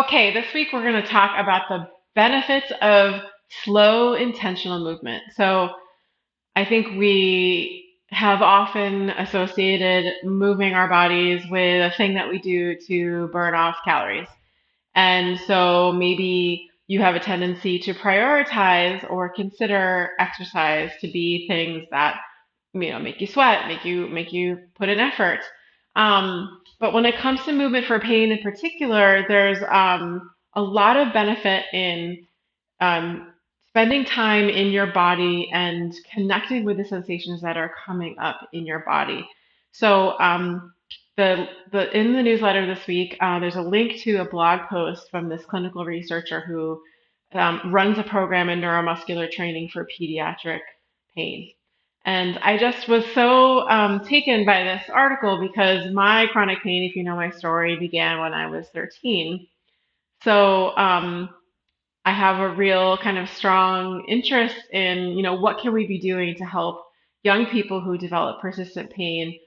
Okay, this week we're going to talk about the benefits of slow, intentional movement. So, I think we have often associated moving our bodies with a thing that we do to burn off calories. And so maybe you have a tendency to prioritize or consider exercise to be things that make you sweat, make you put in effort. But when it comes to movement for pain in particular, there's a lot of benefit in um, spending time in your body and connecting with the sensations that are coming up in your body. So the in the newsletter this week, there's a link to a blog post from this clinical researcher who runs a program in neuromuscular training for pediatric pain. And I just was so taken by this article because my chronic pain, if you know my story, began when I was 13. So I have a real kind of strong interest in, what can we be doing to help young people who develop persistent pain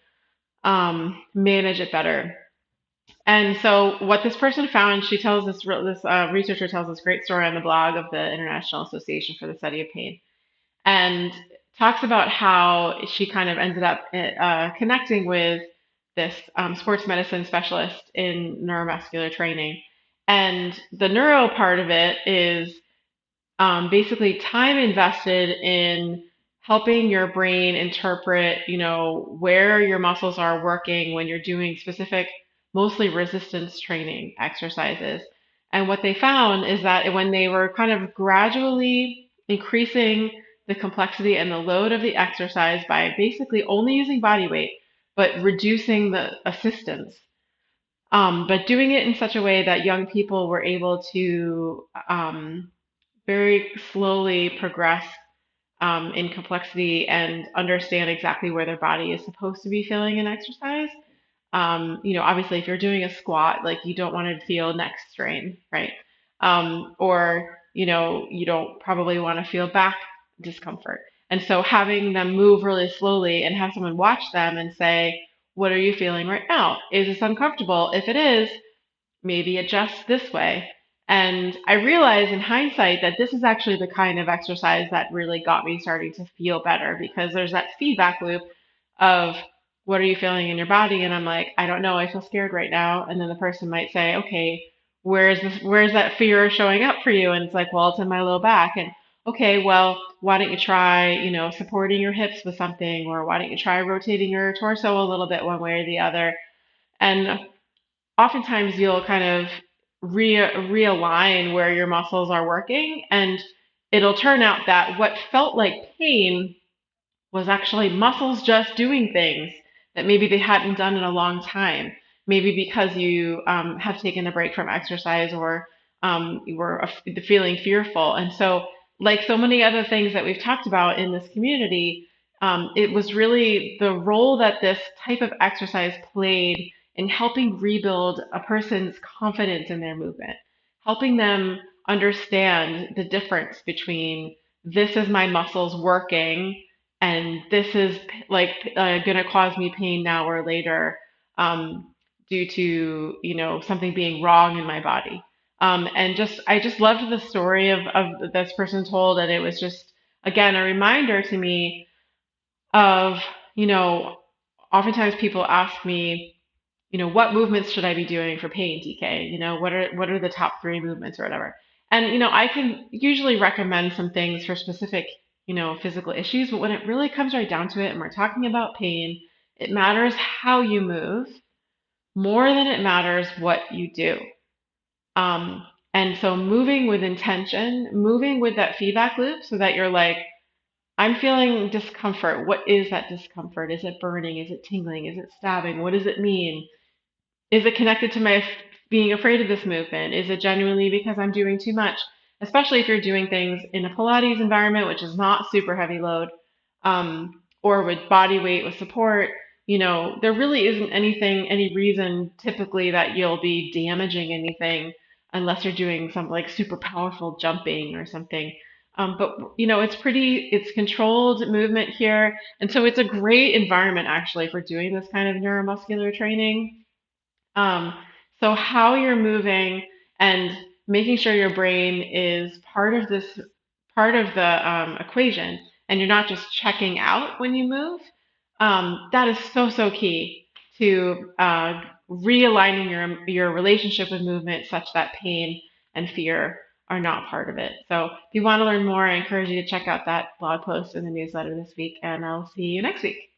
manage it better. And so what this person found, she tells this researcher tells this great story on the blog of the International Association for the Study of Pain, and talks about how she kind of ended up connecting with this sports medicine specialist in neuromuscular training. And the neuro part of it is basically time invested in helping your brain interpret, where your muscles are working when you're doing specific, mostly resistance training exercises. And what they found is that when they were kind of gradually increasing the complexity and the load of the exercise by basically only using body weight, but reducing the assistance, but doing it in such a way that young people were able to very slowly progress in complexity and understand exactly where their body is supposed to be feeling in exercise. Obviously, if you're doing a squat, like you don't want to feel neck strain, right? Or, you don't probably want to feel back discomfort. And so having them move really slowly and have someone watch them and say, what are you feeling right now? Is this uncomfortable? If it is, maybe adjust this way. And I realize in hindsight that this is actually the kind of exercise that really got me starting to feel better because there's that feedback loop of what are you feeling in your body? And I'm like, I don't know, I feel scared right now. And then the person might say, okay, where's that fear showing up for you? And it's like, well, it's in my low back. And okay, well, why don't you try, supporting your hips with something, or why don't you try rotating your torso a little bit one way or the other? And oftentimes you'll kind of realign where your muscles are working, and it'll turn out that what felt like pain was actually muscles just doing things that maybe they hadn't done in a long time. Maybe because you have taken a break from exercise, or you were feeling fearful. And so, like so many other things that we've talked about in this community, it was really the role that this type of exercise played in helping rebuild a person's confidence in their movement, helping them understand the difference between this is my muscles working and this is like going to cause me pain now or later, due to something being wrong in my body. And just I just loved the story of this person told, and it was just again a reminder to me of, you know oftentimes people ask me, what movements should I be doing for pain, DK? What are the top three movements or whatever? And I can usually recommend some things for specific, physical issues, but when it really comes right down to it and we're talking about pain, it matters how you move more than it matters what you do. And so moving with intention, moving with that feedback loop so that you're like, I'm feeling discomfort. What is that discomfort? Is it burning? Is it tingling? Is it stabbing? What does it mean? Is it connected to my being afraid of this movement? Is it genuinely because I'm doing too much? Especially if you're doing things in a Pilates environment, which is not super heavy load, or with body weight with support. There really isn't any reason typically that you'll be damaging anything unless you're doing some like super powerful jumping or something. But it's controlled movement here, and so it's a great environment actually for doing this kind of neuromuscular training. Um, so how you're moving And making sure your brain is part of the equation, and you're not just checking out when you move. That is so key to realigning your relationship with movement such that pain and fear are not part of it. So if you want to learn more, I encourage you to check out that blog post in the newsletter this week, and I'll see you next week.